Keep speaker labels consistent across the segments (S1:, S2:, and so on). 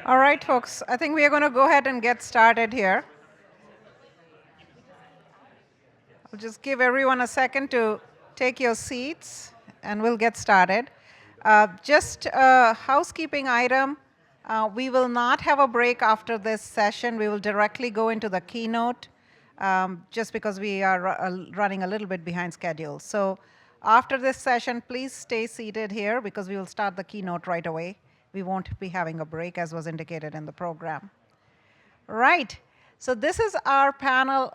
S1: All right, folks, I think we are going to go ahead and get started here. I'll just give everyone a second to take your seats, and we'll get started. Just a housekeeping item. We will not have a break after this session. We will directly go into the keynote, just because we are running a little bit behind schedule. So after this session, please stay seated here because we will start the keynote right away. We won't be having a break, as was indicated in the program. Right. So this is our panel,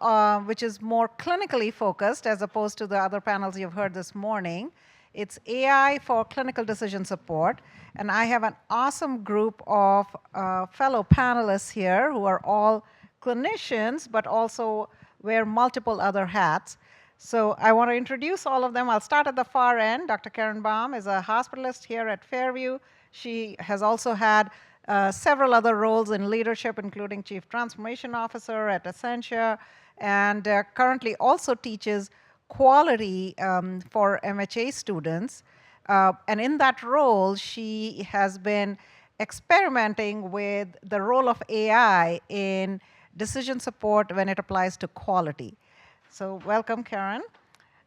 S1: which is more clinically focused as opposed to the other panels you've heard this morning. It's AI for clinical decision support. And I have an awesome group of fellow panelists here who are all clinicians, but also wear multiple other hats. So I want to introduce all of them. I'll start at the far end. Dr. Karen Baum is a hospitalist here at Fairview. She has also had several other roles in leadership, including Chief Transformation Officer at Essentia, and currently also teaches quality for MHA students. And in that role, she has been experimenting with the role of AI in decision support when it applies to quality. So welcome, Karen.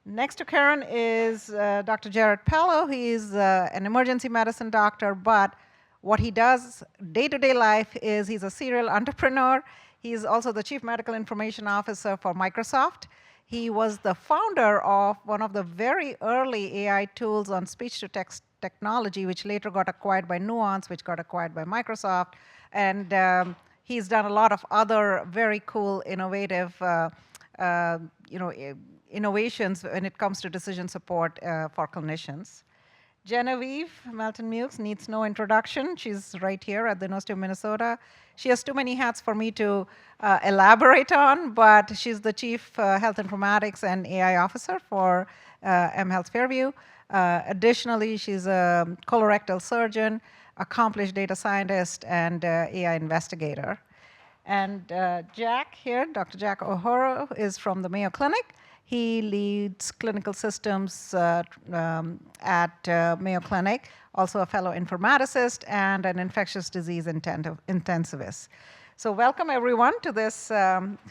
S1: Next to Karen is Dr. Jared Pello. He's an emergency medicine doctor, but what he does day-to-day life is he's a serial entrepreneur. He's also the Chief Medical Information Officer for Microsoft. He was the founder of one of the very early AI tools on speech-to-text technology, which later got acquired by Nuance, which got acquired by Microsoft. And he's done a lot of other very cool, innovative innovations when it comes to decision support for clinicians. Genevieve Melton-Mukes needs no introduction. She's right here at the University of Minnesota. She has too many hats for me to elaborate on, but she's the Chief Health Informatics and AI Officer for mHealth Fairview. Additionally, she's a colorectal surgeon, accomplished data scientist, and AI investigator. And Jack here, Dr. Jack O'Horo, is from the Mayo Clinic. He leads clinical systems at Mayo Clinic, also a fellow informaticist and an infectious disease intensivist. So welcome everyone to this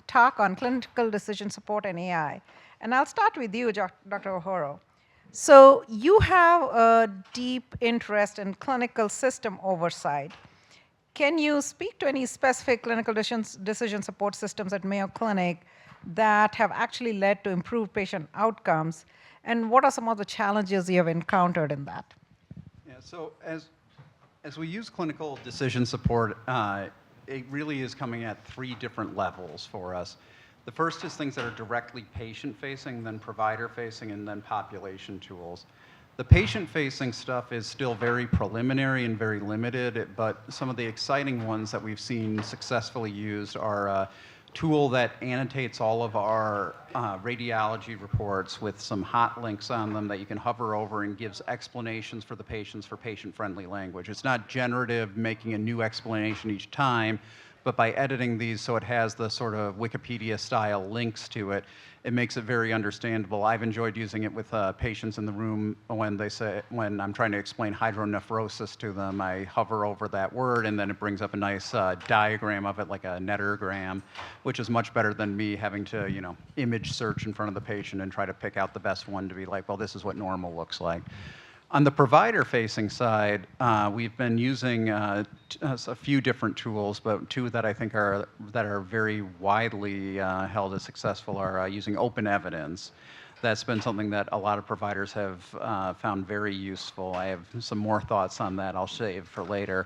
S1: talk on clinical decision support and AI. And I'll start with you, Dr. O'Horo. So you have a deep interest in clinical system oversight. Can you speak to any specific clinical decision support systems at Mayo Clinic that have actually led to improved patient outcomes? And what are some of the challenges you have encountered in that?
S2: Yeah, so as we use clinical decision support, it really is coming at 3 different levels for us. The first is things that are directly patient-facing, then provider-facing, and then population tools. The patient-facing stuff is still very preliminary and very limited, but some of the exciting ones that we've seen successfully used are a tool that annotates all of our radiology reports with some hot links on them that you can hover over and gives explanations for the patients for patient-friendly language. It's not generative, making a new explanation each time, but by editing these so it has the sort of Wikipedia-style links to it, it makes it very understandable. I've enjoyed using it with patients in the room when I'm trying to explain hydronephrosis to them. I hover over that word, and then it brings up a nice diagram of it, like a nettergram, which is much better than me having to, image search in front of the patient and try to pick out the best one to be like, well, this is what normal looks like. On the provider-facing side, we've been using a few different tools, but 2 that I think are very widely held as successful are using open evidence. That's been something that a lot of providers have found very useful. I have some more thoughts on that I'll save for later.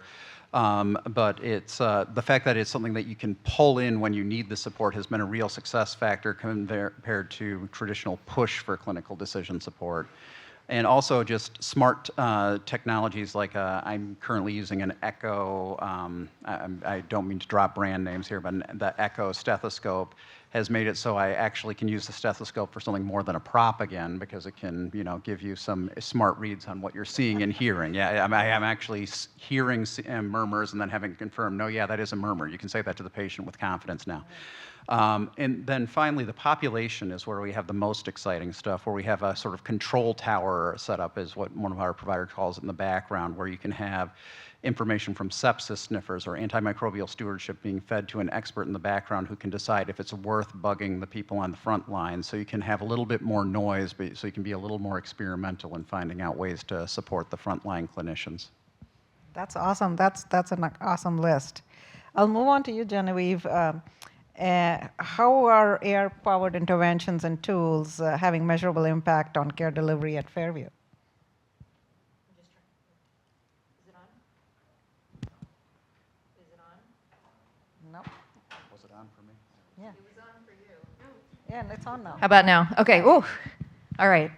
S2: But it's the fact that it's something that you can pull in when you need the support has been a real success factor compared to traditional push for clinical decision support. And also just smart technologies like I'm currently using an Echo, I don't mean to drop brand names here, but the Echo stethoscope has made it so I actually can use the stethoscope for something more than a prop again, because it can, give you some smart reads on what you're seeing and hearing. Yeah, I'm actually hearing murmurs and then having confirmed, no, yeah, that is a murmur. You can say that to the patient with confidence now. And then finally, the population is where we have the most exciting stuff, where we have a sort of control tower set up, is what one of our providers calls it, in the background, where you can have information from sepsis sniffers or antimicrobial stewardship being fed to an expert in the background who can decide if it's worth bugging the people on the front line. So you can have a little bit more noise, but so you can be a little more experimental in finding out ways to support the frontline clinicians.
S1: That's awesome. That's an awesome list. I'll move on to you, Genevieve. How are AI-powered interventions and tools having measurable impact on care delivery at Fairview? No.
S2: Was it on for me?
S1: Yeah. It was on for you. Yeah, and it's on now.
S3: How about now? Okay. Ooh. All right.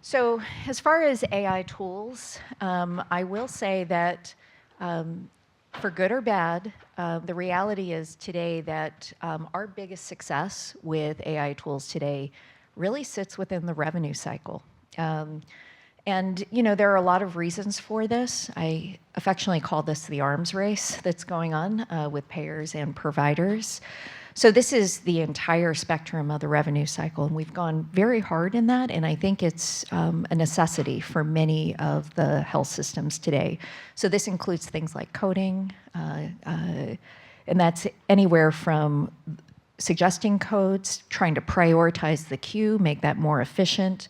S3: So as far as AI tools, I will say that for good or bad, the reality is today that our biggest success with AI tools today really sits within the revenue cycle. And there are a lot of reasons for this. I affectionately call this the arms race that's going on with payers and providers. So this is the entire spectrum of the revenue cycle, and we've gone very hard in that, and I think it's a necessity for many of the health systems today. So this includes things like coding, and that's anywhere from suggesting codes, trying to prioritize the queue, make that more efficient,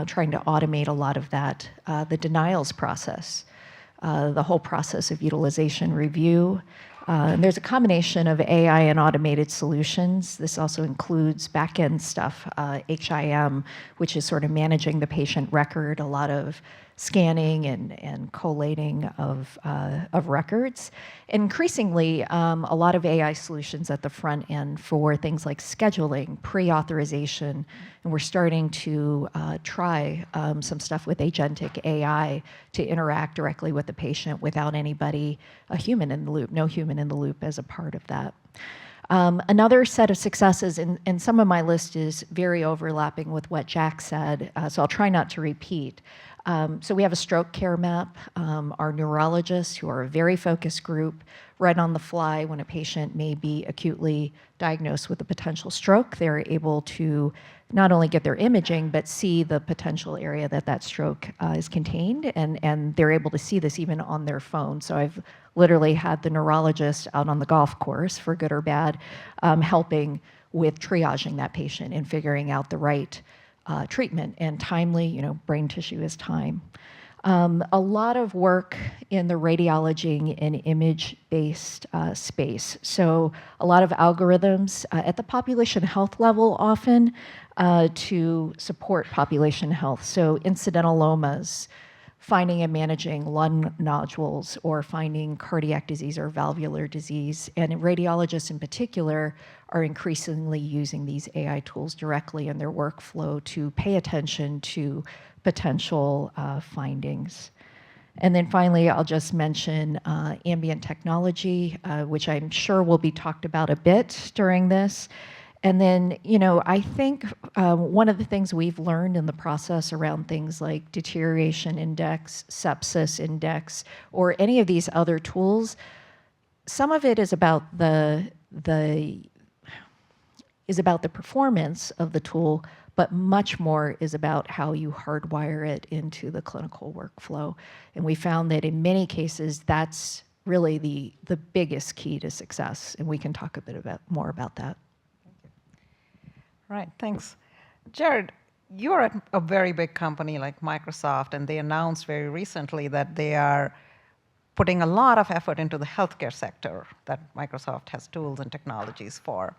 S3: trying to automate a lot of that, the denials process, the whole process of utilization review. And there's a combination of AI and automated solutions. This also includes back-end stuff, HIM, which is sort of managing the patient record, a lot of scanning and collating of records. Increasingly, a lot of AI solutions at the front end for things like scheduling, pre-authorization, and we're starting to try some stuff with agentic AI to interact directly with the patient without anybody, a human in the loop, no human in the loop as a part of that. Another set of successes, and some of my list is very overlapping with what Jack said, so I'll try not to repeat. So we have a stroke care map. Our neurologists, who are a very focused group, right on the fly when a patient may be acutely diagnosed with a potential stroke, they're able to not only get their imaging, but see the potential area that that stroke is contained, and they're able to see this even on their phone. So I've literally had the neurologist out on the golf course, for good or bad, helping with triaging that patient and figuring out the right treatment, and timely, brain tissue is time. A lot of work in the radiology and image-based space. So a lot of algorithms at the population health level often to support population health. So incidental-lomas, finding and managing lung nodules, or finding cardiac disease or valvular disease. And radiologists in particular are increasingly using these AI tools directly in their workflow to pay attention to potential findings. And then finally, I'll just mention ambient technology, which I'm sure will be talked about a bit during this. And then, I think one of the things we've learned in the process around things like deterioration index, sepsis index, or any of these other tools, some of it is about the performance of the tool, but much more is about how you hardwire it into the clinical workflow. And we found that in many cases, that's really the biggest key to success. And we can talk a bit more about that.
S1: Right, thanks. Jared, you're at a very big company like Microsoft, and they announced very recently that they are putting a lot of effort into the healthcare sector that Microsoft has tools and technologies for.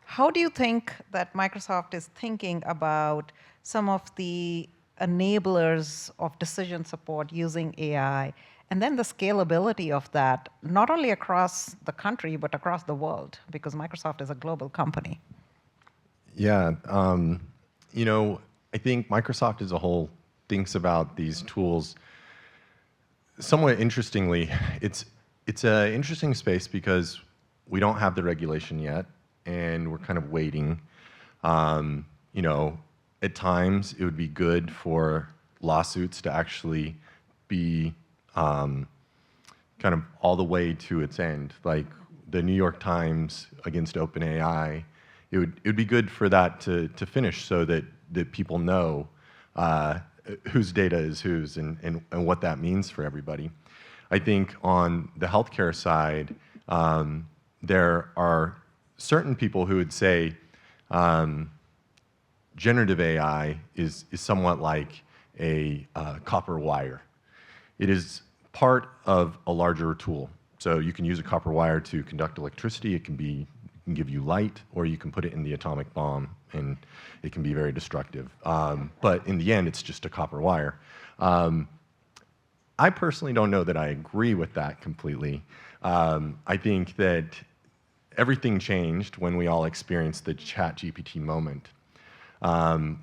S1: How do you think that Microsoft is thinking about some of the enablers of decision support using AI, and then the scalability of that, not only across the country, but across the world, because Microsoft is a global company?
S4: Yeah, I think Microsoft as a whole thinks about these tools somewhat interestingly. It's an interesting space because we don't have the regulation yet, and we're kind of waiting. You know, at times it would be good for lawsuits to actually be kind of all the way to its end. Like the New York Times against OpenAI, it would be good for that to finish so that people know whose data is whose and what that means for everybody. I think on the healthcare side, there are certain people who would say generative AI is somewhat like a copper wire. It is part of a larger tool. So you can use a copper wire to conduct electricity. It can give you light, or you can put it in the atomic bomb, and it can be very destructive. But in the end, it's just a copper wire. I personally don't know that I agree with that completely. I think that everything changed when we all experienced the ChatGPT moment.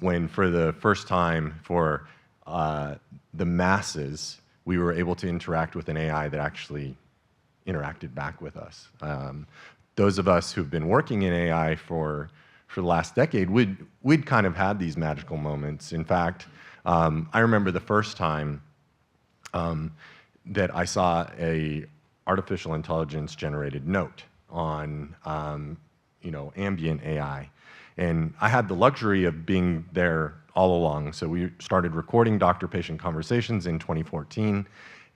S4: When for the first time for the masses, we were able to interact with an AI that actually interacted back with us. Those of us who've been working in AI for the last decade, we'd kind of had these magical moments. In fact, I remember the first time that I saw a artificial intelligence generated note on you know, ambient AI. And I had the luxury of being there all along. So we started recording doctor-patient conversations in 2014,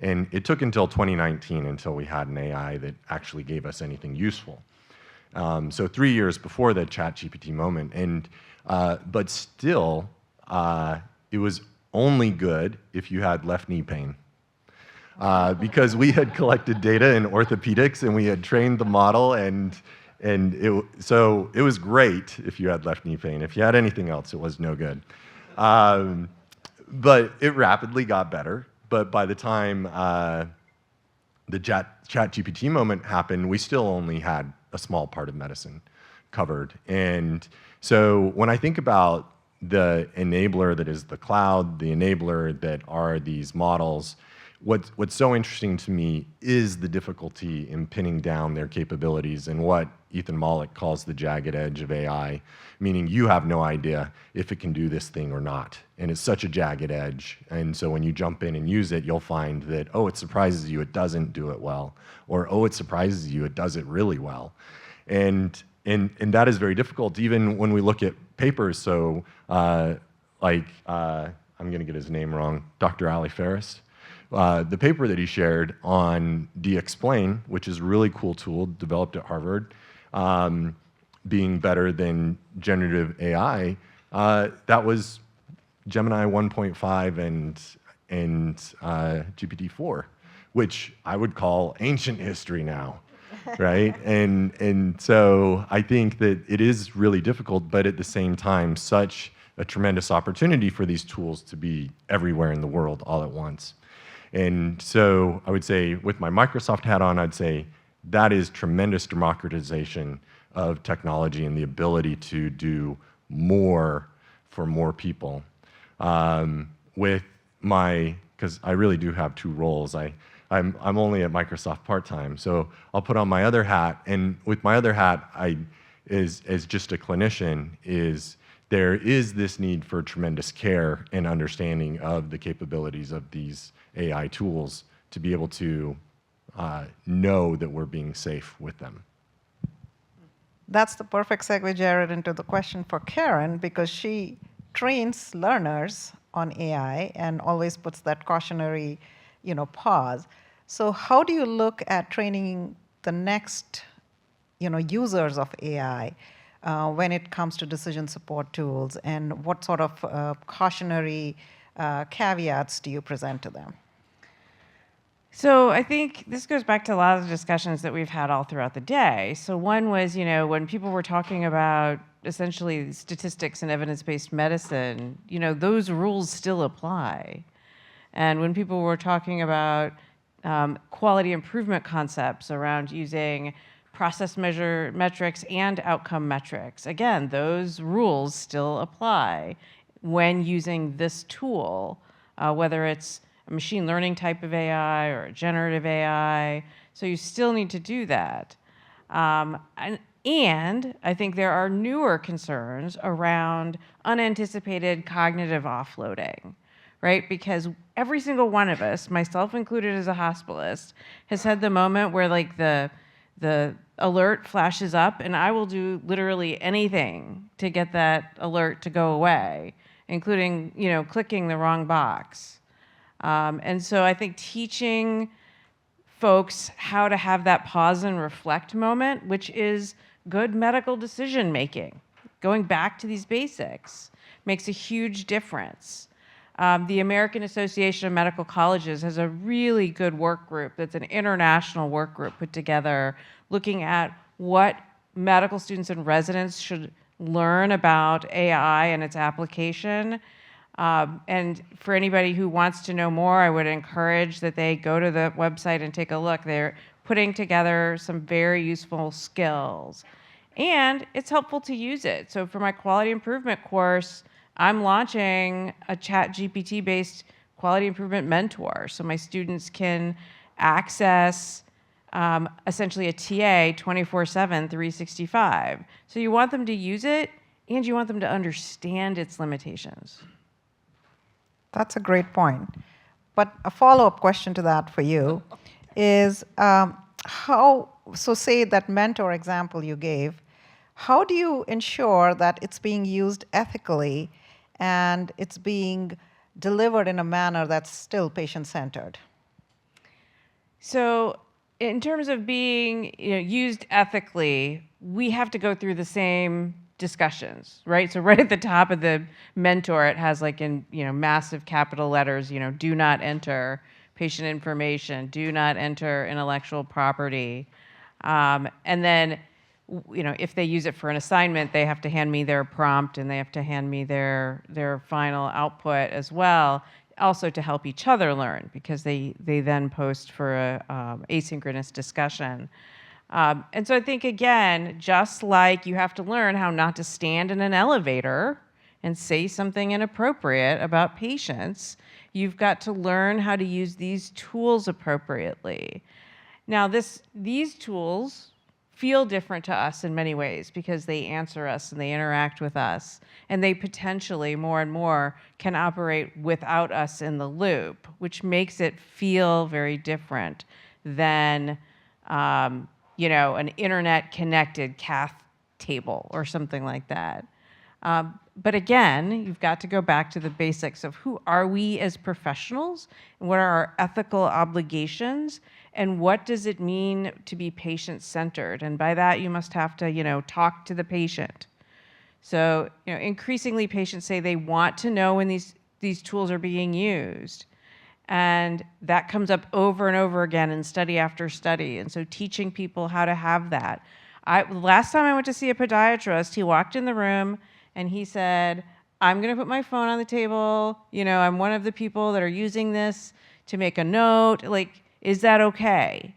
S4: and it took until 2019 until we had an AI that actually gave us anything useful. So 3 years before the ChatGPT moment, and but still, it was only good if you had left knee pain. Because we had collected data in orthopedics and we had trained the model, so it was great if you had left knee pain. If you had anything else, it was no good. But it rapidly got better. But by the time the ChatGPT moment happened, we still only had a small part of medicine covered. And so when I think about the enabler that is the cloud, the enabler that are these models, what's so interesting to me is the difficulty in pinning down their capabilities and what Ethan Mollick calls the jagged edge of AI, meaning you have no idea if it can do this thing or not. And it's such a jagged edge. And so when you jump in and use it, you'll find that, oh, it surprises you, it doesn't do it well. Or, oh, it surprises you, it does it really well. And that is very difficult, even when we look at papers. So I'm going to get his name wrong, Dr. Ali Ferris. The paper that he shared on DExplain, which is a really cool tool developed at Harvard, being better than generative AI, that was Gemini 1.5 and GPT-4, which I would call ancient history now, right? And so I think that it is really difficult, but at the same time, such a tremendous opportunity for these tools to be everywhere in the world all at once. And so I would say, with my Microsoft hat on, I'd say that is tremendous democratization of technology and the ability to do more for more people. With my, because I really do have two roles. I'm only at Microsoft part-time, so I'll put on my other hat. And with my other hat, as just a clinician, there is this need for tremendous care and understanding of the capabilities of these AI tools to be able to know that we're being safe with them.
S1: That's the perfect segue, Jared, into the question for Karen, because she trains learners on AI and always puts that cautionary, pause. So how do you look at training the next, users of AI when it comes to decision support tools, and what sort of cautionary caveats do you present to them?
S5: So I think this goes back to a lot of the discussions that we've had all throughout the day. So one was, when people were talking about essentially statistics and evidence-based medicine, those rules still apply. And when people were talking about quality improvement concepts around using process measure metrics and outcome metrics, again, those rules still apply when using this tool, whether it's a machine learning type of AI or a generative AI. So you still need to do that. And And I think there are newer concerns around unanticipated cognitive offloading, right? Because every single one of us, myself included as a hospitalist, has had the moment where like the alert flashes up and I will do literally anything to get that alert to go away, including, clicking the wrong box. And so I think teaching folks how to have that pause and reflect moment, which is good medical decision making, going back to these basics, makes a huge difference. The American Association of Medical Colleges has a really good work group that's an international work group put together looking at what medical students and residents should learn about AI and its application. And for anybody who wants to know more, I would encourage that they go to the website and take a look. They're putting together some very useful skills. And it's helpful to use it. So for my quality improvement course, I'm launching a ChatGPT-based quality improvement mentor. So my students can access essentially a TA 24/7, 365. So you want them to use it, and you want them to understand its limitations.
S1: That's a great point. But a follow-up question to that for you is so say that mentor example you gave, how do you ensure that it's being used ethically and it's being delivered in a manner that's still patient-centered?
S5: So in terms of being used ethically, we have to go through the same discussions, right? So right at the top of the mentor, it has like in massive capital letters, do not enter patient information, do not enter intellectual property. And then, if they use it for an assignment, they have to hand me their prompt and they have to hand me their final output as well, also to help each other learn because they then post for a asynchronous discussion. And so I think, again, just like you have to learn how not to stand in an elevator and say something inappropriate about patients, you've got to learn how to use these tools appropriately. Now, these tools feel different to us in many ways because they answer us and they interact with us, and they potentially, more and more, can operate without us in the loop, which makes it feel very different than an internet-connected cath table or something like that. But again, you've got to go back to the basics of who are we as professionals, and what are our ethical obligations, and what does it mean to be patient-centered? And by that, you must have to, talk to the patient. So, increasingly patients say they want to know when these tools are being used. And that comes up over and over again in study after study. And so teaching people how to have that. Last time I went to see a podiatrist, he walked in the room and he said, I'm going to put my phone on the table. I'm one of the people that are using this to make a note. Like, is that okay?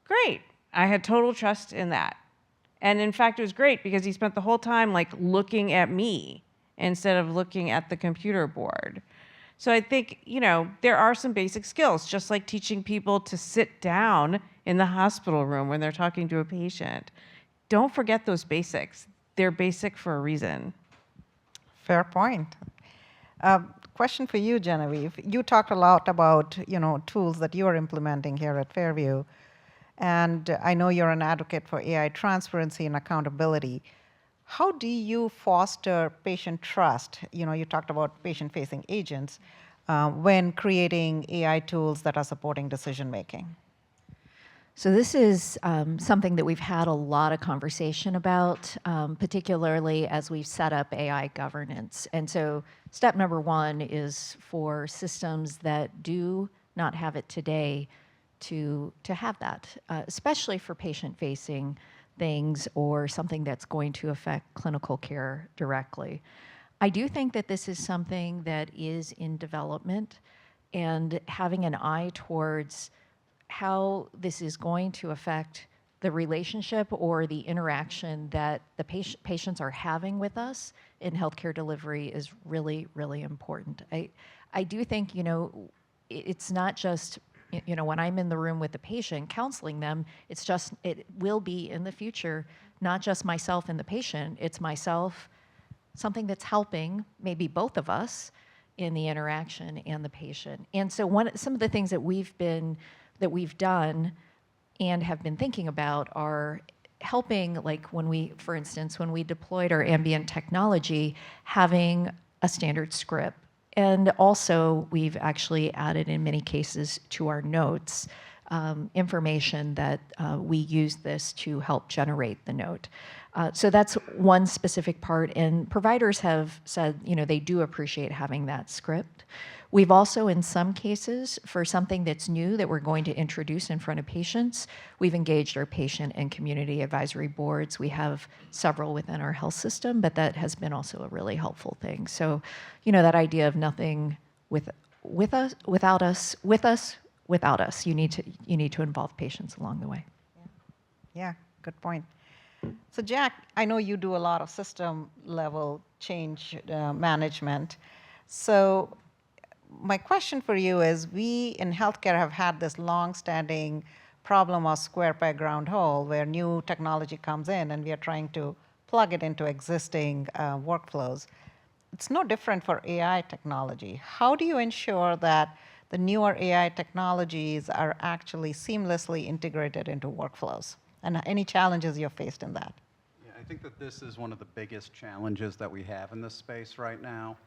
S5: Great. I had total trust in that. And in fact, it was great because he spent the whole time like looking at me instead of looking at the computer board. So I think, there are some basic skills, just like teaching people to sit down in the hospital room when they're talking to a patient. Don't forget those basics. They're basic for a reason.
S1: Fair point. Question for you, Genevieve. You talked a lot about, tools that you are implementing here at Fairview. And I know you're an advocate for AI transparency and accountability. How do you foster patient trust? You talked about patient-facing agents when creating AI tools that are supporting decision-making.
S3: So this is something that we've had a lot of conversation about, particularly as we've set up AI governance. And so step number one is for systems that do not have it today to have that, especially for patient-facing things or something that's going to affect clinical care directly. I do think that this is something that is in development, and having an eye towards how this is going to affect the relationship or the interaction that the patients are having with us in healthcare delivery is really, really important. I do think, it's not just, You know, when I'm in the room with the patient counseling them, it will be in the future, not just myself and the patient, it's myself, something that's helping maybe both of us in the interaction and the patient. And so some of the things that we've done and have been thinking about are helping, like for instance, when we deployed our ambient technology, having a standard script. And also, we've actually added, in many cases, to our notes, information that we use this to help generate the note. So that's one specific part, and providers have said, you know, they do appreciate having that script. We've also, in some cases, for something that's new that we're going to introduce in front of patients, we've engaged our patient and community advisory boards. We have several within our health system, but that has been also a really helpful thing. So, you know, that idea of nothing with us, without us, with us, without us. You need to involve patients along the way.
S1: Yeah, good point. So Jack, I know you do a lot of system level change management. So my question for you is, we in healthcare have had this long-standing problem of square peg round hole, where new technology comes in and we are trying to plug it into existing workflows. It's no different for AI technology. How do you ensure that the newer AI technologies are actually seamlessly integrated into workflows? And any challenges you've faced in that?
S2: Yeah, I think that this is one of the biggest challenges that we have in this space right now,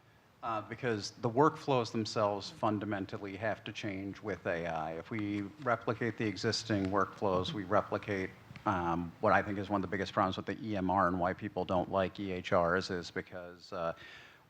S2: because the workflows themselves fundamentally have to change with AI. If we replicate the existing workflows, we replicate what I think is one of the biggest problems with the EMR and why people don't like EHRs is because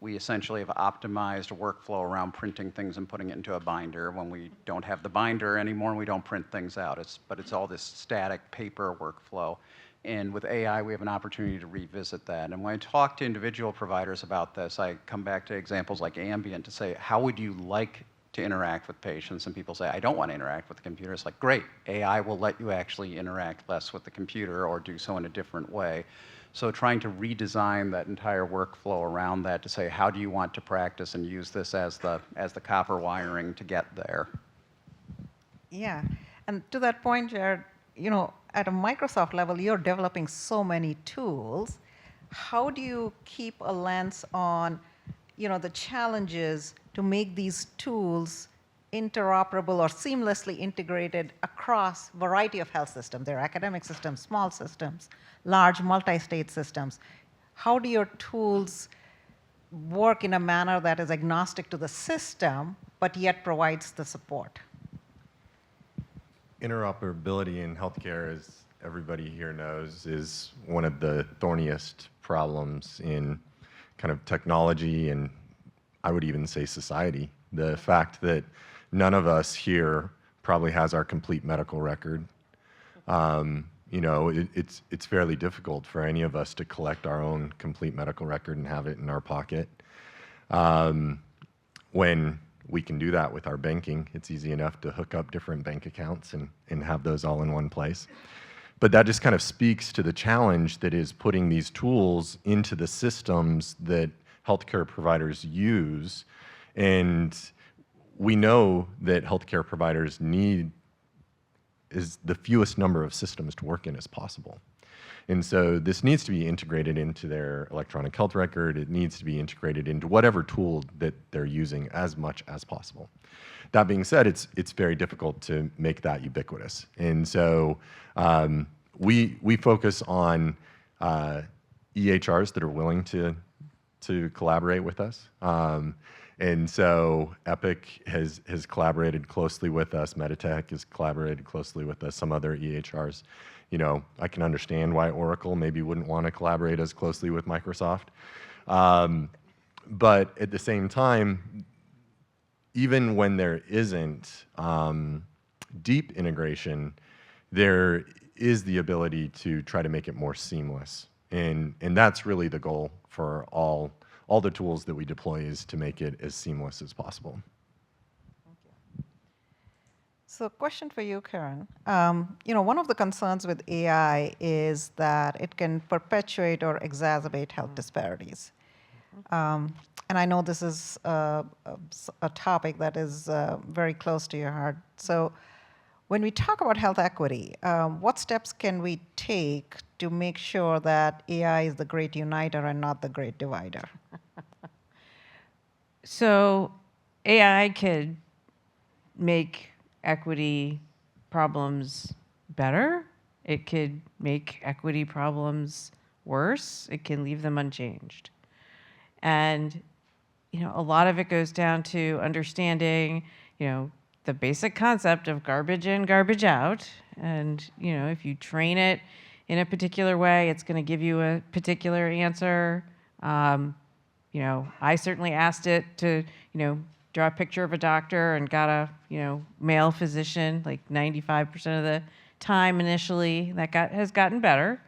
S2: we essentially have optimized a workflow around printing things and putting it into a binder when we don't have the binder anymore and we don't print things out. But it's all this static paper workflow. And with AI, we have an opportunity to revisit that. And when I talk to individual providers about this, I come back to examples like ambient to say, how would you like to interact with patients? And people say, I don't want to interact with the computer. It's like, great, AI will let you actually interact less with the computer or do so in a different way. So trying to redesign that entire workflow around that to say, how do you want to practice and use this as the copper wiring to get there?
S1: Yeah, and to that point, Jared, you know, at a Microsoft level, you're developing so many tools. How do you keep a lens on, you know, the challenges to make these tools interoperable or seamlessly integrated across a variety of health systems? There are academic systems, small systems, large multi-state systems. How do your tools work in a manner that is agnostic to the system, but yet provides the support?
S4: Interoperability in healthcare, as everybody here knows, is one of the thorniest problems in kind of technology and I would even say society. The fact that none of us here probably has our complete medical record. You know, it's fairly difficult for any of us to collect our own complete medical record and have it in our pocket. When we can do that with our banking, it's easy enough to hook up different bank accounts and have those all in one place. But that just kind of speaks to the challenge that is putting these tools into the systems that healthcare providers use. And we know that healthcare providers need is the fewest number of systems to work in as possible. And so this needs to be integrated into their electronic health record. It needs to be integrated into whatever tool that they're using as much as possible. That being said, it's very difficult to make that ubiquitous. And so we focus on EHRs that are willing to collaborate with us. And so Epic has collaborated closely with us. Meditech has collaborated closely with us. Some other EHRs. You know, I can understand why Oracle maybe wouldn't want to collaborate as closely with Microsoft. But at the same time, even when there isn't deep integration, there is the ability to try to make it more seamless. And that's really the goal for all the tools that we deploy, is to make it as seamless as possible.
S1: Thank you. So question for you, Karen. You know, one of the concerns with AI is that it can perpetuate or exacerbate health disparities. and I know this is a topic that is very close to your heart. So when we talk about health equity, what steps can we take to make sure that AI is the great uniter and not the great divider?
S5: So AI could make equity problems better. It could make equity problems worse. It can leave them unchanged. And, a lot of it goes down to understanding, the basic concept of garbage in, garbage out. And, if you train it in a particular way, it's going to give you a particular answer. I certainly asked it to, draw a picture of a doctor and got a, male physician like 95% of the time initially. That has gotten better.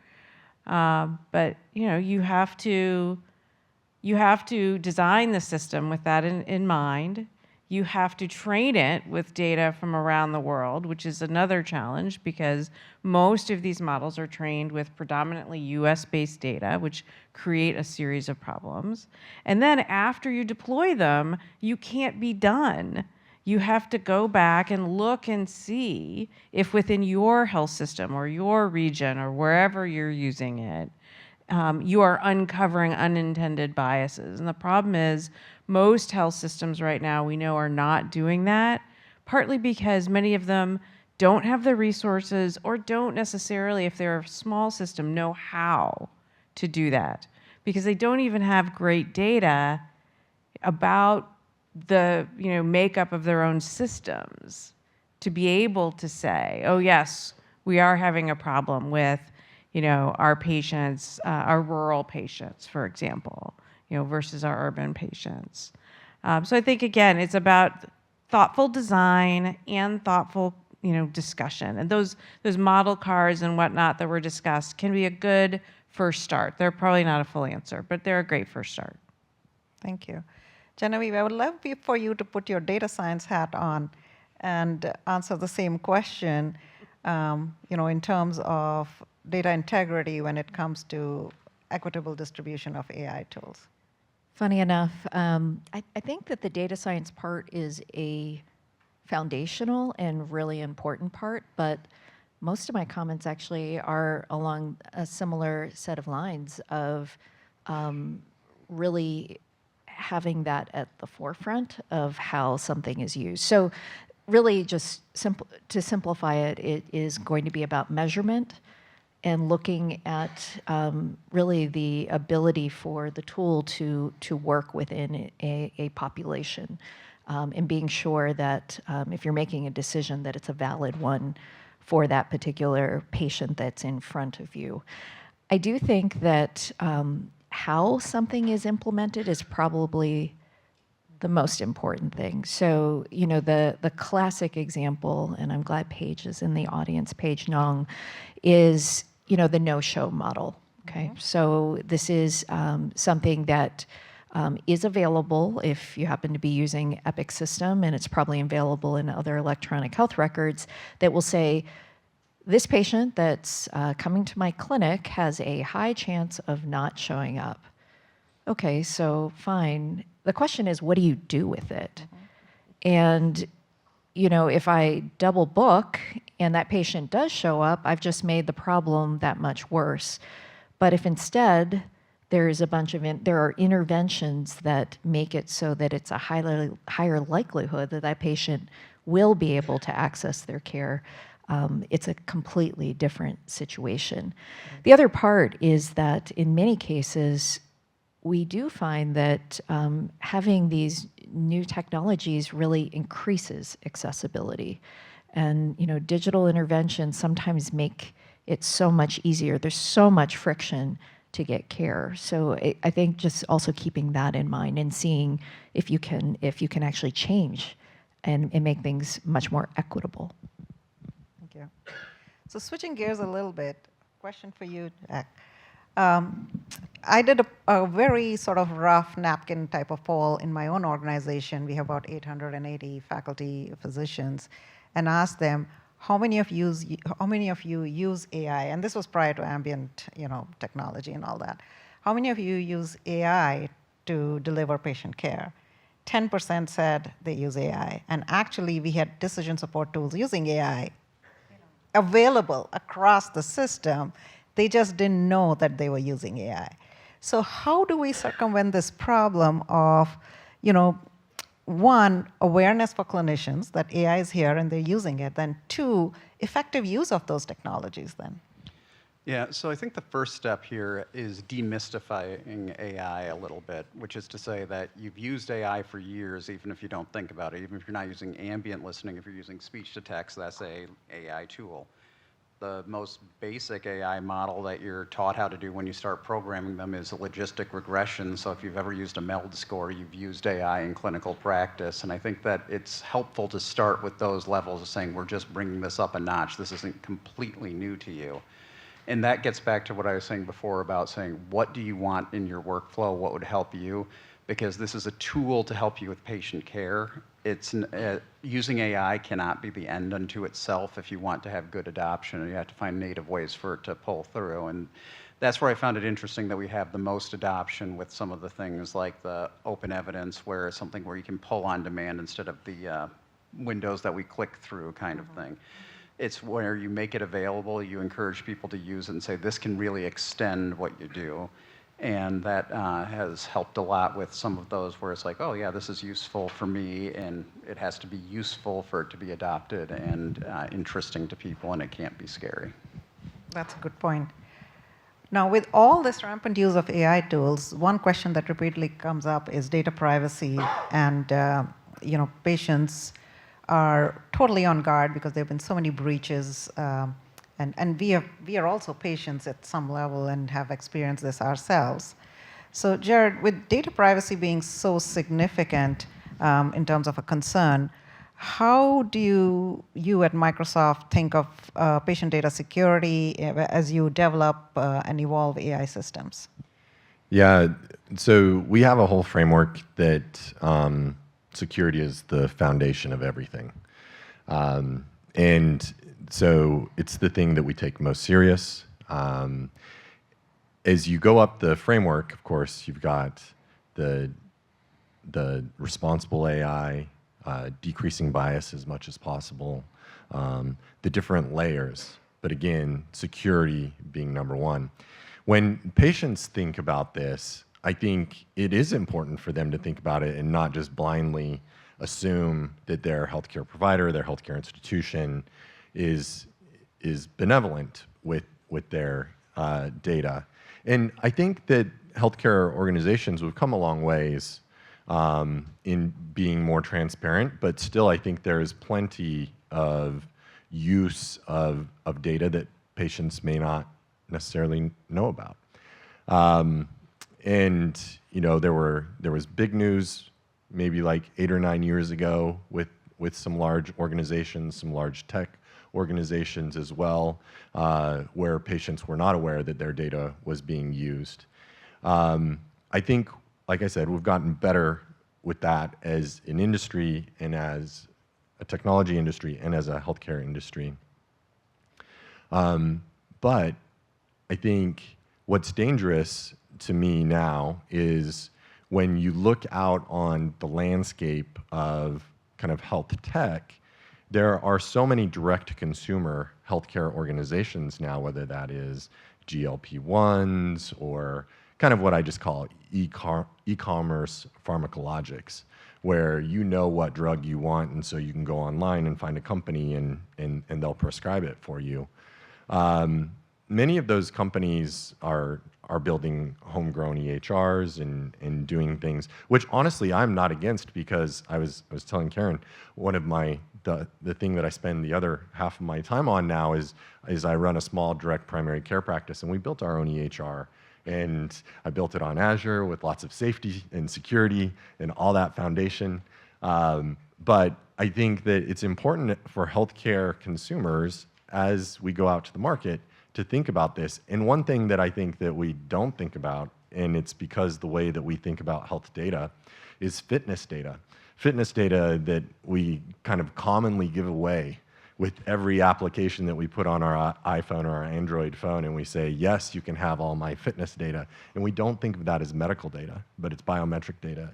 S5: But, you have to design the system with that in mind. You have to train it with data from around the world, which is another challenge because most of these models are trained with predominantly US-based data, which create a series of problems. And then after you deploy them, you can't be done. You have to go back and look and see if within your health system or your region or wherever you're using it, you are uncovering unintended biases. And the problem is most health systems right now we know are not doing that, partly because many of them don't have the resources or don't necessarily, if they're a small system, know how to do that because they don't even have great data about the makeup of their own systems to be able to say, oh yes, we are having a problem with our patients, our rural patients, for example, versus our urban patients. So I think, again, it's about thoughtful design and thoughtful, discussion. And those model cars and whatnot that were discussed can be a good first start. They're probably not a full answer, but they're a great first start.
S1: Thank you. Genevieve, I would love for you to put your data science hat on and answer the same question, in terms of data integrity when it comes to equitable distribution of AI tools.
S3: Funny enough, I think that the data science part is a foundational and really important part, but most of my comments actually are along a similar set of lines of really having that at the forefront of how something is used. So really just to simplify it, it is going to be about measurement and looking at really the ability for the tool to work within a population and being sure that if you're making a decision that it's a valid one for that particular patient that's in front of you. I do think that how something is implemented is probably the most important thing. So, the classic example, and I'm glad Paige is in the audience, Paige Nong, is, the no-show model, okay? Mm-hmm. So this is something that is available if you happen to be using Epic system, and it's probably available in other electronic health records that will say, this patient that's coming to my clinic has a high chance of not showing up. Okay, so fine. The question is, what do you do with it? Mm-hmm. And, if I double book and that patient does show up, I've just made the problem that much worse. But if instead there's there are interventions that make it so that it's a higher likelihood that that patient will be able to access their care, it's a completely different situation. Mm-hmm. The other part is that in many cases, we do find that having these new technologies really increases accessibility. And digital interventions sometimes make it so much easier. There's so much friction to get care. So I think just also keeping that in mind and seeing if you can actually change and make things much more equitable.
S1: Thank you. So switching gears a little bit, question for you, Jack. I did a very sort of rough napkin type of poll in my own organization. We have about 880 faculty physicians, and asked them, how many of you use AI? And this was prior to ambient, technology and all that. How many of you use AI to deliver patient care. 10% said they use AI. And actually, we had decision support tools using AI available across the system. They just didn't know that they were using AI. So how do we circumvent this problem of, one, awareness for clinicians that AI is here and they're using it, then two, effective use of those technologies then?
S2: Yeah, so I think the first step here is demystifying AI a little bit, which is to say that you've used AI for years, even if you don't think about it. Even if you're not using ambient listening, if you're using speech to text, that's a AI tool. The most basic AI model that you're taught how to do when you start programming them is a logistic regression. So if you've ever used a MELD score, you've used AI in clinical practice. And I think that it's helpful to start with those levels of saying, we're just bringing this up a notch. This isn't completely new to you. And that gets back to what I was saying before about saying, what do you want in your workflow? What would help you? Because this is a tool to help you with patient care. Using AI cannot be the end unto itself if you want to have good adoption. You have to find native ways for it to pull through. And that's where I found it interesting that we have the most adoption with some of the things like the open evidence, where it's something where you can pull on demand instead of the windows that we click through kind of thing. It's where you make it available, you encourage people to use it and say, this can really extend what you do. And that has helped a lot with some of those where it's like, oh yeah, this is useful for me, and it has to be useful for it to be adopted and interesting to people, and it can't be scary.
S1: That's a good point. Now, with all this rampant use of AI tools, one question that repeatedly comes up is data privacy, and patients are totally on guard because there have been so many breaches, and we are also patients at some level and have experienced this ourselves. So Jared, with data privacy being so significant in terms of a concern, how do you at Microsoft think of patient data security as you develop and evolve AI systems?
S4: Yeah, so we have a whole framework that security is the foundation of everything. And so it's the thing that we take most serious. As you go up the framework, of course, you've got the responsible AI, decreasing bias as much as possible, the different layers, but again, security being number one. When patients think about this, I think it is important for them to think about it and not just blindly assume that their healthcare provider, their healthcare institution is benevolent with their data. And I think that healthcare organizations have come a long ways in being more transparent, but still I think there's plenty of use of data that patients may not necessarily know about. And there was big news maybe like 8 or 9 years ago with some large organizations, some large tech organizations as well, where patients were not aware that their data was being used. I think, like I said, we've gotten better with that as an industry and as a technology industry and as a healthcare industry. But I think what's dangerous to me now is when you look out on the landscape of kind of health tech, there are so many direct-to-consumer healthcare organizations now, whether that is GLP-1s or kind of what I just call e-commerce pharmacologics, where you know what drug you want, and so you can go online and find a company and they'll prescribe it for you. Many of those companies are building homegrown EHRs and doing things, which honestly I'm not against, because I was telling Karen, one of the thing that I spend the other half of my time on now is I run a small direct primary care practice, and we built our own EHR. And I built it on Azure with lots of safety and security and all that foundation. But I think that it's important for healthcare consumers, as we go out to the market, to think about this. And one thing that I think that we don't think about, and it's because the way that we think about health data, is fitness data. Fitness data that we kind of commonly give away with every application that we put on our iPhone or our Android phone, and we say, yes, you can have all my fitness data. And we don't think of that as medical data, but it's biometric data.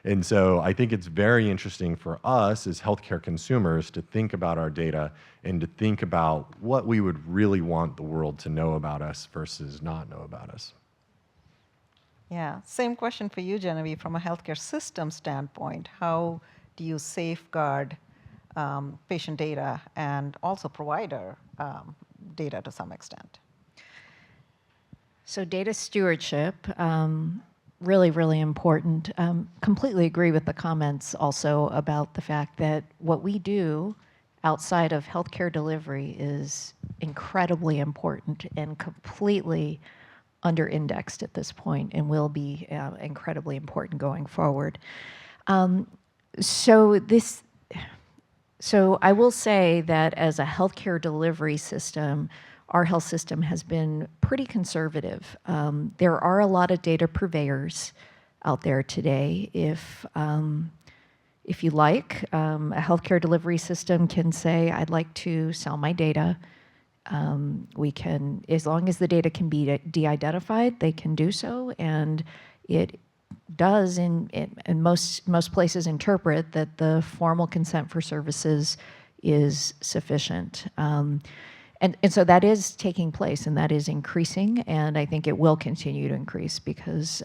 S4: And so I think it's very interesting for us as healthcare consumers to think about our data and to think about what we would really want the world to know about us versus not know about us.
S1: Yeah, same question for you, Genevieve, from a healthcare system standpoint. How do you safeguard patient data and also provider data to some extent?
S3: So data stewardship, really, really important. Completely agree with the comments also about the fact that what we do outside of healthcare delivery is incredibly important and completely under-indexed at this point and will be incredibly important going forward. So I will say that as a healthcare delivery system, our health system has been pretty conservative. There are a lot of data purveyors out there today. If you like, a healthcare delivery system can say, I'd like to sell my data. We can, as long as the data can be de-identified, they can do so, and it does in most places interpret that the formal consent for services is sufficient. And so that is taking place, and that is increasing, and I think it will continue to increase because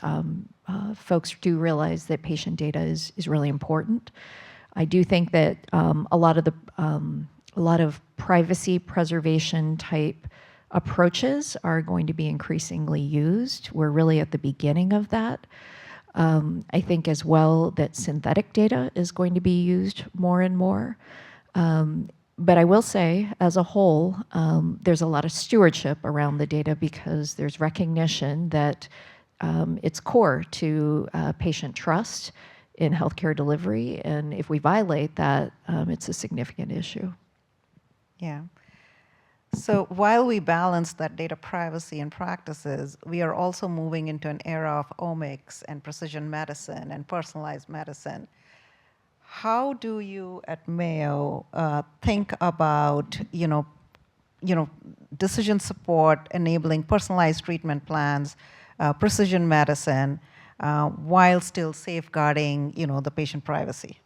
S3: folks do realize that patient data is really important. I do think that a lot of privacy preservation type approaches are going to be increasingly used. We're really at the beginning of that. I think as well that synthetic data is going to be used more and more. But I will say, as a whole, there's a lot of stewardship around the data because there's recognition that it's core to patient trust in healthcare delivery, and if we violate that, it's a significant issue.
S1: Yeah. So while we balance that data privacy and practices, we are also moving into an era of omics and precision medicine and personalized medicine. How do you at Mayo think about, decision support, enabling personalized treatment plans, precision medicine, while still safeguarding, the patient privacy?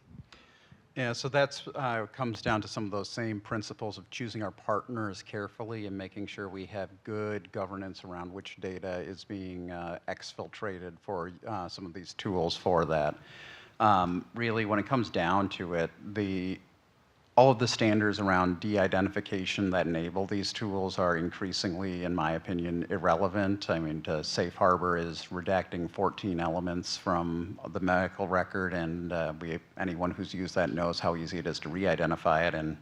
S2: Yeah, so that's comes down to some of those same principles of choosing our partners carefully and making sure we have good governance around which data is being exfiltrated for some of these tools for that. Really, when it comes down to it, all of the standards around de-identification that enable these tools are increasingly, in my opinion, irrelevant. I mean, safe harbor is redacting 14 elements from the medical record, and anyone who's used that knows how easy it is to re-identify it, and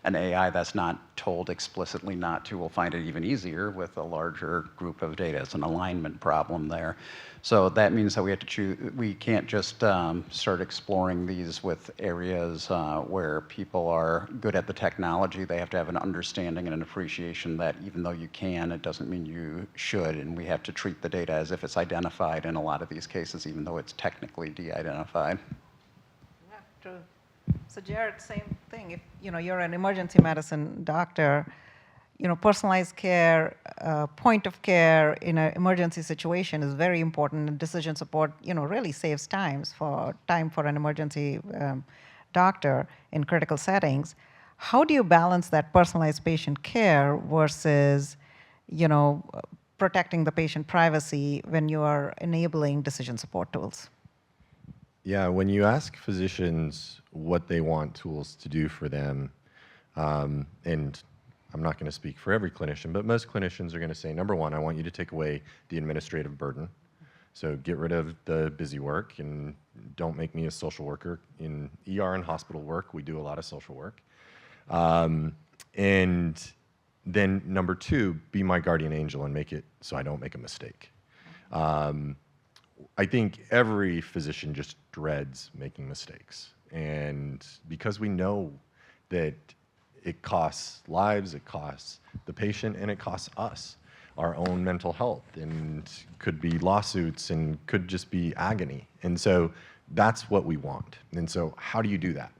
S2: an AI that's not told explicitly not to will find it even easier with a larger group of data. It's an alignment problem there. So that means that we have to choose. We can't just start exploring these with areas where people are good at the technology. They have to have an understanding and an appreciation that even though you can, it doesn't mean you should. And we have to treat the data as if it's identified in a lot of these cases, even though it's technically de-identified.
S1: Yeah, true. So Jared, same thing. If you're an emergency medicine doctor, personalized care, point of care in an emergency situation is very important, and decision support, really saves time for an emergency doctor in critical settings. How do you balance that personalized patient care versus, protecting the patient privacy when you are enabling decision support tools?
S4: Yeah, when you ask physicians what they want tools to do for them, and I'm not going to speak for every clinician, but most clinicians are going to say, number one, I want you to take away the administrative burden. So get rid of the busy work and don't make me a social worker. In ER and hospital work, we do a lot of social work. And then number two, be my guardian angel and make it so I don't make a mistake. I think every physician just dreads making mistakes. And because we know that it costs lives, it costs the patient, and it costs us, our own mental health, and could be lawsuits and could just be agony. And so that's what we want. And so how do you do that?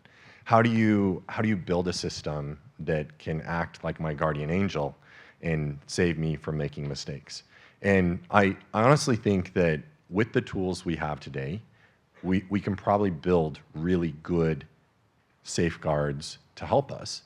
S4: How do you build a system that can act like my guardian angel and save me from making mistakes. And I honestly think that with the tools we have today, we can probably build really good safeguards to help us.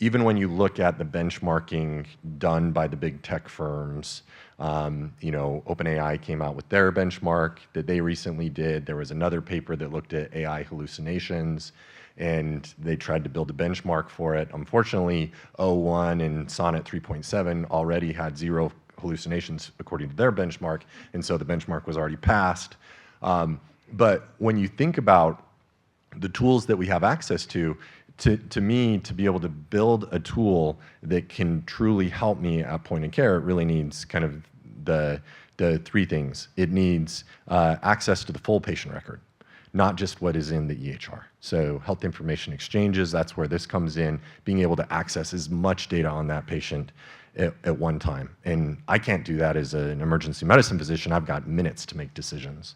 S4: Even when you look at the benchmarking done by the big tech firms, OpenAI came out with their benchmark that they recently did. There was another paper that looked at AI hallucinations, and they tried to build a benchmark for it. Unfortunately, O1 and Sonnet 3.7 already had 0 hallucinations according to their benchmark, and so the benchmark was already passed. But when you think about the tools that we have access to me, to be able to build a tool that can truly help me at point of care, it really needs kind of the 3 things. It needs access to the full patient record, not just what is in the EHR. So health information exchanges, that's where this comes in, being able to access as much data on that patient at one time. And I can't do that as an emergency medicine physician. I've got minutes to make decisions,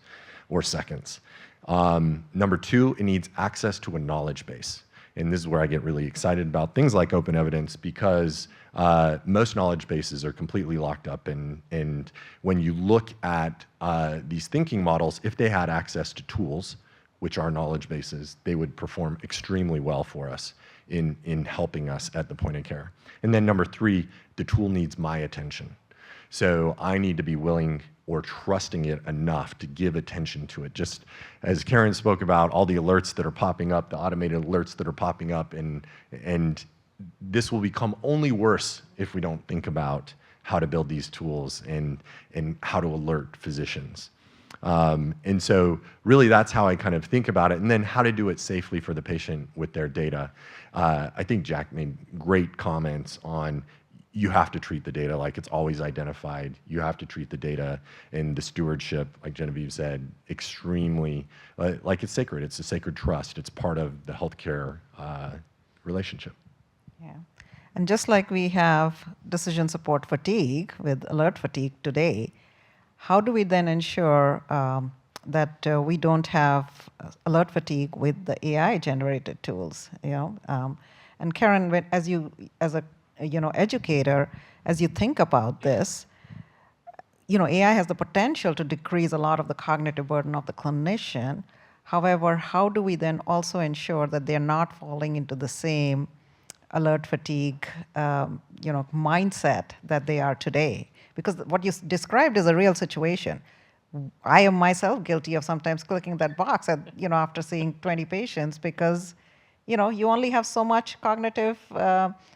S4: or seconds. Number 2, it needs access to a knowledge base. And this is where I get really excited about things like open evidence, because most knowledge bases are completely locked up. And when you look at these thinking models, if they had access to tools, which are knowledge bases, they would perform extremely well for us in helping us at the point of care. And then number 3, the tool needs my attention. So I need to be willing or trusting it enough to give attention to it. Just as Karen spoke about, all the alerts that are popping up, the automated alerts that are popping up, and this will become only worse if we don't think about how to build these tools and how to alert physicians. And so really that's how I kind of think about it, and then how to do it safely for the patient with their data. I think Jack made great comments on you have to treat the data like it's always identified. You have to treat the data and the stewardship, like Genevieve said, extremely, like it's sacred. It's a sacred trust. It's part of the healthcare relationship.
S1: Yeah. And just like we have decision support fatigue with alert fatigue today, how do we then ensure that we don't have alert fatigue with the AI-generated tools? And Karen, as a educator, as you think about this, AI has the potential to decrease a lot of the cognitive burden of the clinician. However, how do we then also ensure that they're not falling into the same alert fatigue, mindset that they are today? Because what you described is a real situation. I am myself guilty of sometimes clicking that box after seeing 20 patients, because you only have so much cognitive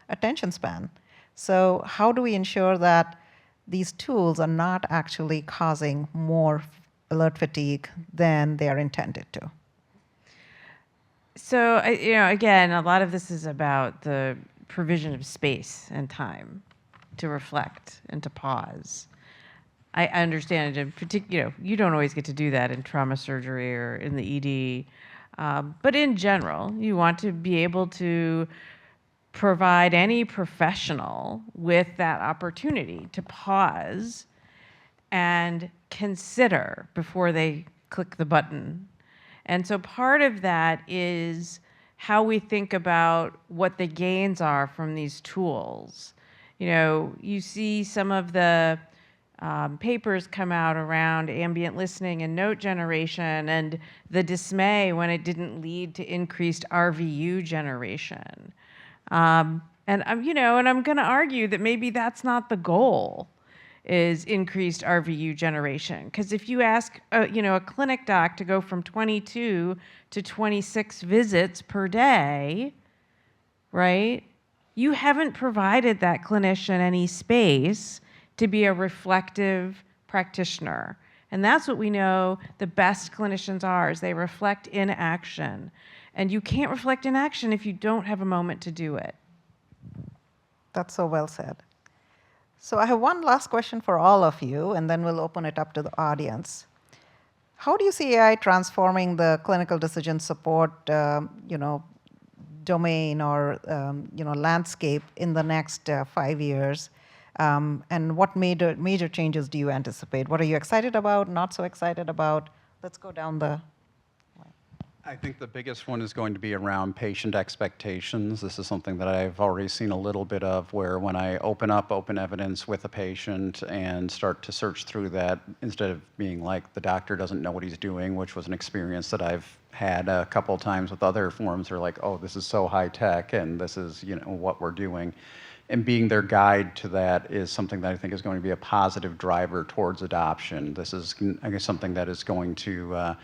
S1: attention span. So how do we ensure that these tools are not actually causing more alert fatigue than they are intended to?
S5: So, again, a lot of this is about the provision of space and time to reflect and to pause. I understand, in particular, you don't always get to do that in trauma surgery or in the ED. But in general, you want to be able to provide any professional with that opportunity to pause and consider before they click the button. And so part of that is how we think about what the gains are from these tools. You see some of the papers come out around ambient listening and note generation, and the dismay when it didn't lead to increased RVU generation. And I'm going to argue that maybe that's not the goal, is increased RVU generation. Because if you ask, a clinic doc to go from 22 to 26 visits per day, right? You haven't provided that clinician any space to be a reflective practitioner. And that's what we know the best clinicians are, is they reflect in action. And you can't reflect in action if you don't have a moment to do it.
S1: That's so well said. So I have one last question for all of you, and then we'll open it up to the audience. How do you see AI transforming the clinical decision support, domain or landscape in the next 5 years? And what major changes do you anticipate? What are you excited about, not so excited about? Let's go down the line.
S2: I think the biggest one is going to be around patient expectations. This is something that I've already seen a little bit of, where when I open up open evidence with a patient and start to search through that, instead of being like, the doctor doesn't know what he's doing, which was an experience that I've had a couple of times with other forms, they're like, oh, this is so high tech and this is, you know, what we're doing. And being their guide to that is something that I think is going to be a positive driver towards adoption. This is, I guess, something that is going to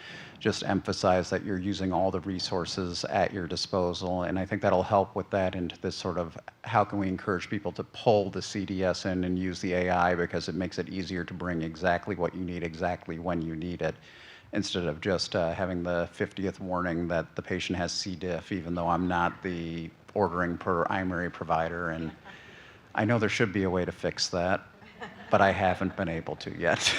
S2: just emphasize that you're using all the resources at your disposal. And I think that'll help with that into this sort of, how can we encourage people to pull the CDS in and use the AI, because it makes it easier to bring exactly what you need exactly when you need it, instead of just having the 50th warning that the patient has C. diff, even though I'm not the ordering primary provider. And I know there should be a way to fix that, but I haven't been able to yet.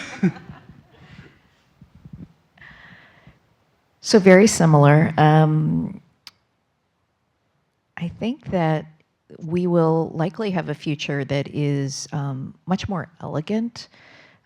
S3: So very similar. I think that we will likely have a future that is much more elegant.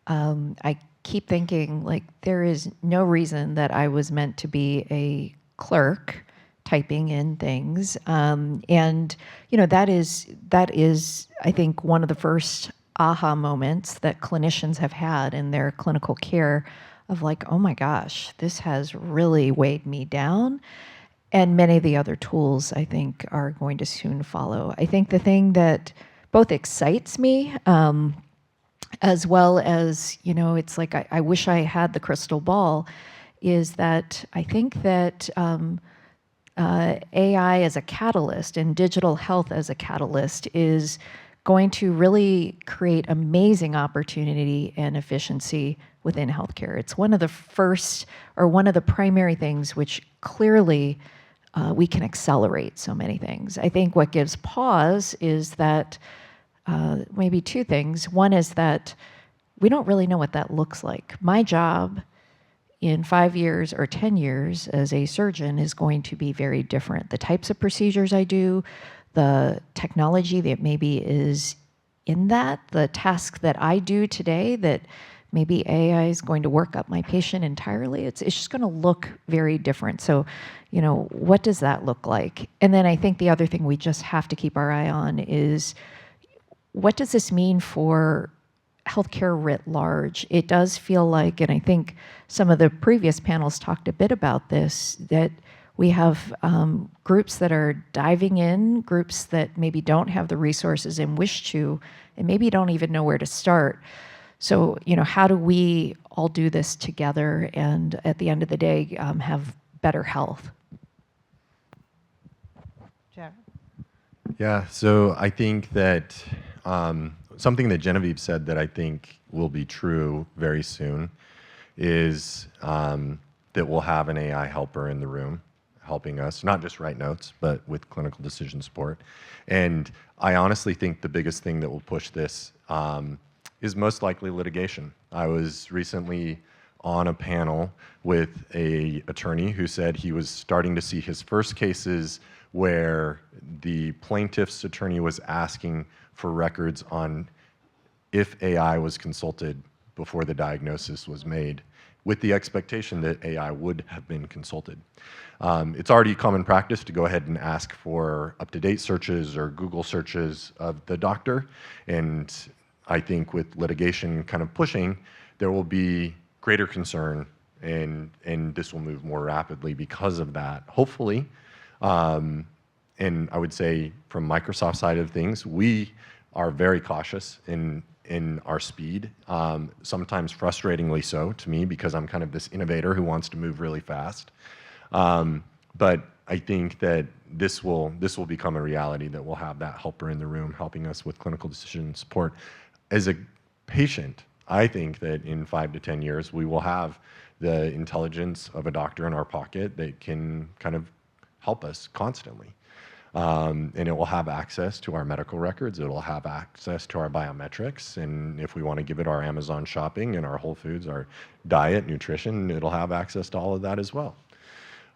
S3: I keep thinking, like, there is no reason that I was meant to be a clerk typing in things. And, you know, that is, I think, one of the first aha moments that clinicians have had in their clinical care of like, oh my gosh, this has really weighed me down. And many of the other tools, I think, are going to soon follow. I think the thing that both excites me, as well as, you know, it's like I wish I had the crystal ball, is that I think that AI as a catalyst and digital health as a catalyst is going to really create amazing opportunity and efficiency within healthcare. It's one of the first, or one of the primary things which clearly we can accelerate so many things. I think what gives pause is that maybe two things. One is that we don't really know what that looks like. My job in 5 years or 10 years as a surgeon is going to be very different. The types of procedures I do, the technology that maybe is in that, the task that I do today that maybe AI is going to work up my patient entirely, it's just going to look very different. So, you know, what does that look like? And then I think the other thing we just have to keep our eye on is, what does this mean for healthcare writ large? It does feel like, and I think some of the previous panels talked a bit about this, that we have groups that are diving in, groups that maybe don't have the resources and wish to, and maybe don't even know where to start. So, you know, how do we all do this together and at the end of the day have better health?
S5: Jeff?
S4: Yeah, so I think that something that Genevieve said that I think will be true very soon is that we'll have an AI helper in the room helping us, not just write notes, but with clinical decision support. And I honestly think the biggest thing that will push this is most likely litigation. I was recently on a panel with an attorney who said he was starting to see his first cases where the plaintiff's attorney was asking for records on if AI was consulted before the diagnosis was made, with the expectation that AI would have been consulted. It's already common practice to go ahead and ask for up-to-date searches or Google searches of the doctor, and I think with litigation kind of pushing, there will be greater concern, and this will move more rapidly because of that, hopefully. And I would say from Microsoft's side of things, we are very cautious in our speed, sometimes frustratingly so to me, because I'm kind of this innovator who wants to move really fast. But I think that this will become a reality, that we'll have that helper in the room helping us with clinical decision support. As a patient, I think that in 5 to 10 years, we will have the intelligence of a doctor in our pocket that can kind of help us constantly. And it will have access to our medical records. It will have access to our biometrics. And if we want to give it our Amazon shopping and our Whole Foods, our diet, nutrition, it'll have access to all of that as well.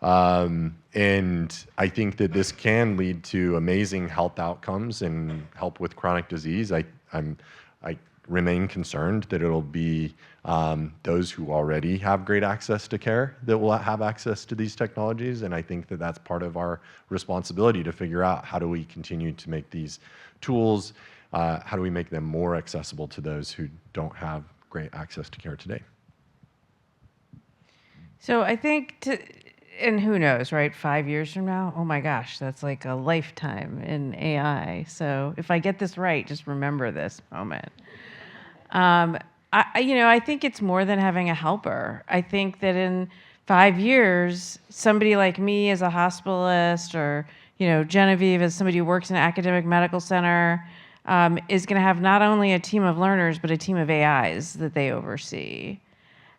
S4: And I think that this can lead to amazing health outcomes and help with chronic disease. I remain concerned that it'll be those who already have great access to care that will have access to these technologies. And I think that that's part of our responsibility to figure out how do we continue to make these tools, how do we make them more accessible to those who don't have great access to care today.
S5: So I think, and who knows, right? 5 years from now, oh my gosh, that's like a lifetime in AI. So if I get this right, just remember this moment. I think it's more than having a helper. I think that in 5 years, somebody like me as a hospitalist, or Genevieve as somebody who works in an academic medical center, is going to have not only a team of learners, but a team of AIs that they oversee.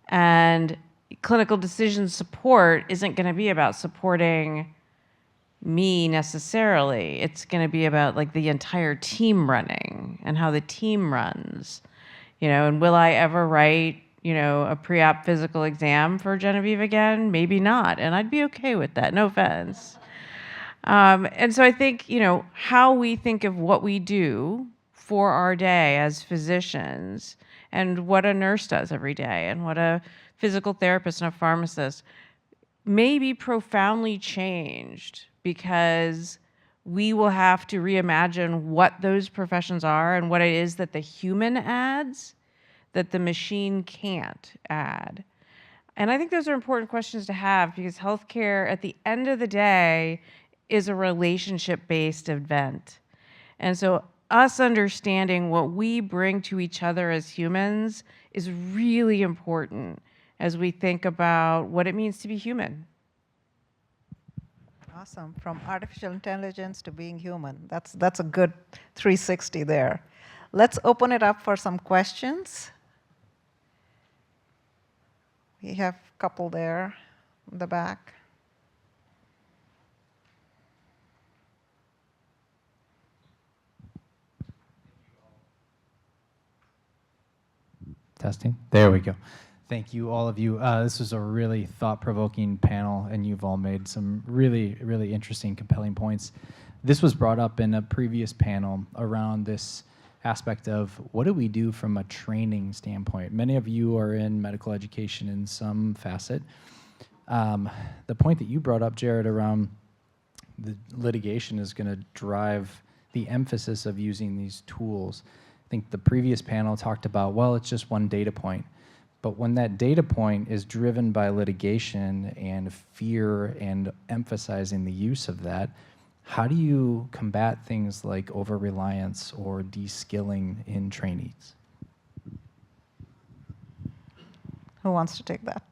S5: And clinical decision support isn't going to be about supporting me necessarily. It's going to be about like the entire team running and how the team runs. And will I ever write, a pre-op physical exam for Genevieve again? Maybe not. And I'd be okay with that. No offense. And so I think, how we think of what we do for our day as physicians, and what a nurse does every day, and what a physical therapist and a pharmacist may be profoundly changed, because we will have to reimagine what those professions are and what it is that the human adds that the machine can't add. And I think those are important questions to have, because healthcare, at the end of the day, is a relationship-based event. And so us understanding what we bring to each other as humans is really important as we think about what it means to be human.
S1: Awesome. From artificial intelligence to being human. That's a good 360 there. Let's open it up for some questions. We have a couple there in the back.
S6: Testing. There we go. Thank you, all of you. This was a really thought-provoking panel, and you've all made some really, really interesting, compelling points. This was brought up in a previous panel around this aspect of what do we do from a training standpoint. Many of you are in medical education in some facet. The point that you brought up, Jared, around the litigation is going to drive the emphasis of using these tools. I think the previous panel talked about, well, it's just one data point. But when that data point is driven by litigation and fear and emphasizing the use of that, how do you combat things like over-reliance or de-skilling in trainees?
S1: Who wants to take that?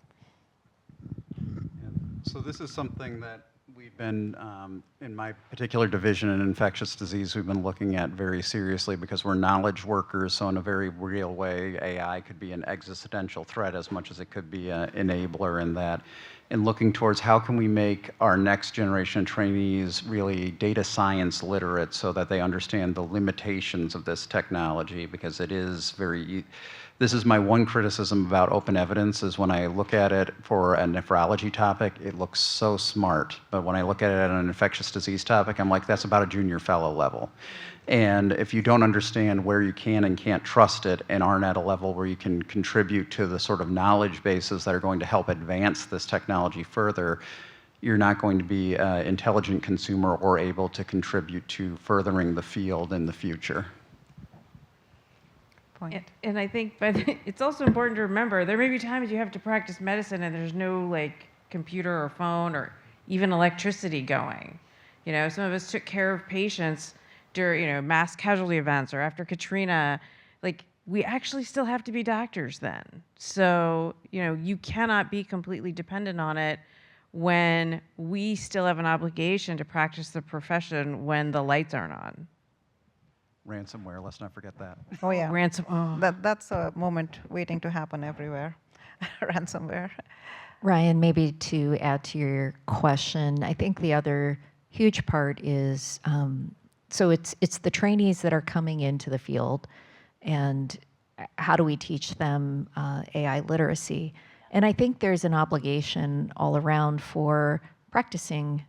S2: So this is something that we've been, in my particular division in infectious disease, we've been looking at very seriously, because we're knowledge workers, so in a very real way, AI could be an existential threat as much as it could be an enabler in that. And looking towards how can we make our next generation trainees really data science literate, so that they understand the limitations of this technology, because it is very, this is my one criticism about open evidence, is when I look at it for a nephrology topic, it looks so smart. But when I look at it on an infectious disease topic, I'm like, that's about a junior fellow level. And if you don't understand where you can and can't trust it, and aren't at a level where you can contribute to the sort of knowledge bases that are going to help advance this technology further, you're not going to be an intelligent consumer or able to contribute to furthering the field in the future.
S5: And I think, but it's also important to remember, there may be times you have to practice medicine and there's no like computer or phone or even electricity going. Some of us took care of patients during, mass casualty events or after Katrina. Like, we actually still have to be doctors then. So, you cannot be completely dependent on it when we still have an obligation to practice the profession when the lights aren't on.
S2: Ransomware, let's not forget that.
S1: Oh, yeah.
S5: Oh.
S1: That's a moment waiting to happen everywhere. Ransomware.
S3: Ryan, maybe to add to your question, I think the other huge part is, so it's the trainees that are coming into the field, and how do we teach them AI literacy? And I think there's an obligation all around for practicing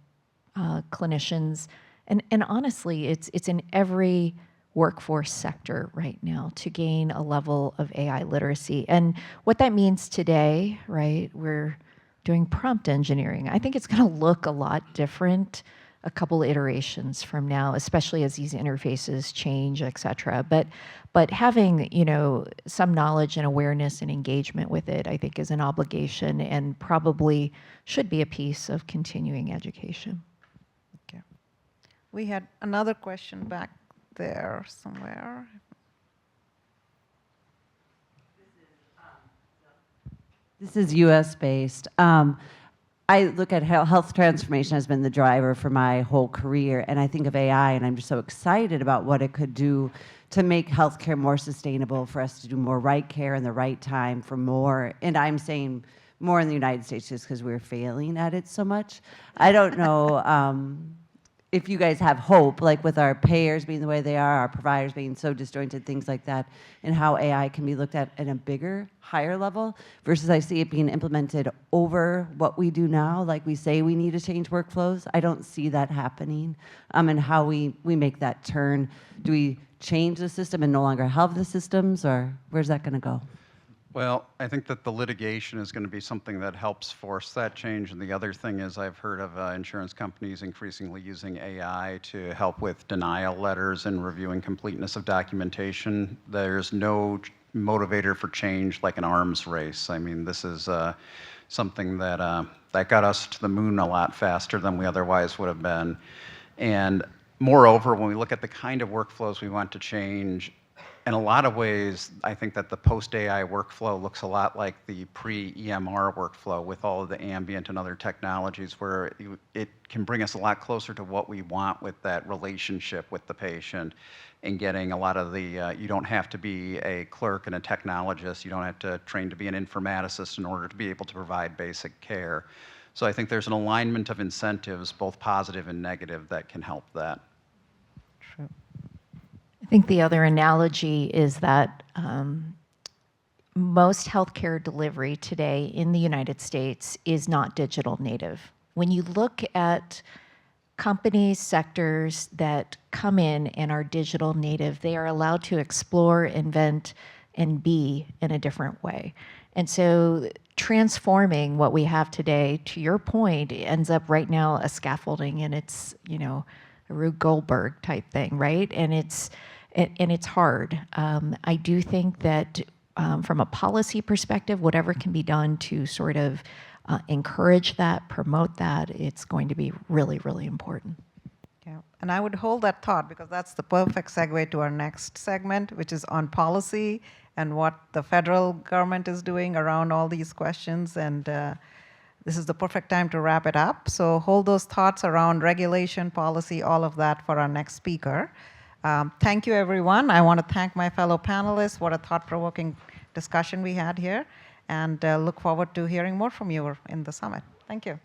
S3: clinicians, and honestly, it's in every workforce sector right now to gain a level of AI literacy. And what that means today, right, we're doing prompt engineering. I think it's going to look a lot different a couple iterations from now, especially as these interfaces change, et cetera. But having, you know, some knowledge and awareness and engagement with it, I think, is an obligation and probably should be a piece of continuing education.
S1: Okay. We had another question back there somewhere.
S7: This is US based. I look at how health transformation has been the driver for my whole career, and I think of AI, and I'm just so excited about what it could do to make healthcare more sustainable, for us to do more right care in the right time, for more, and I'm saying more in the United States just because we're failing at it so much. I don't know if you guys have hope, like with our payers being the way they are, our providers being so disjointed, things like that, and how AI can be looked at a bigger, higher level, versus I see it being implemented over what we do now, like we say we need to change workflows. I don't see that happening, and how we make that turn. Do we change the system and no longer have the systems, or where's that gonna go?
S2: Well, I think that the litigation is going to be something that helps force that change. And the other thing is I've heard of insurance companies increasingly using AI to help with denial letters and reviewing completeness of documentation. There's no motivator for change like an arms race. I mean, this is something that, that got us to the moon a lot faster than we otherwise would have been. And moreover, when we look at the kind of workflows we want to change, in a lot of ways, I think that the post-AI workflow looks a lot like the pre-EMR workflow with all of the ambient and other technologies, where it can bring us a lot closer to what we want with that relationship with the patient, and getting a lot of the, you don't have to be a clerk and a technologist, you don't have to train to be an informaticist in order to be able to provide basic care. So I think there's an alignment of incentives, both positive and negative, that can help that.
S1: True.
S3: I think the other analogy is that most healthcare delivery today in the United States is not digital native. When you look at companies, sectors that come in and are digital native, they are allowed to explore, invent, and be in a different way. And so transforming what we have today, to your point, ends up right now a scaffolding, and it's, you know, a Rube Goldberg type thing, right? And it's hard. I do think that from a policy perspective, whatever can be done to sort of encourage that, promote that, it's going to be really, really important.
S1: Yeah, and I would hold that thought, because that's the perfect segue to our next segment, which is on policy and what the federal government is doing around all these questions. And this is the perfect time to wrap it up. So hold those thoughts around regulation, policy, all of that for our next speaker. Thank you, everyone. I want to thank my fellow panelists. What a thought-provoking discussion we had here. And look forward to hearing more from you in the summit. Thank you.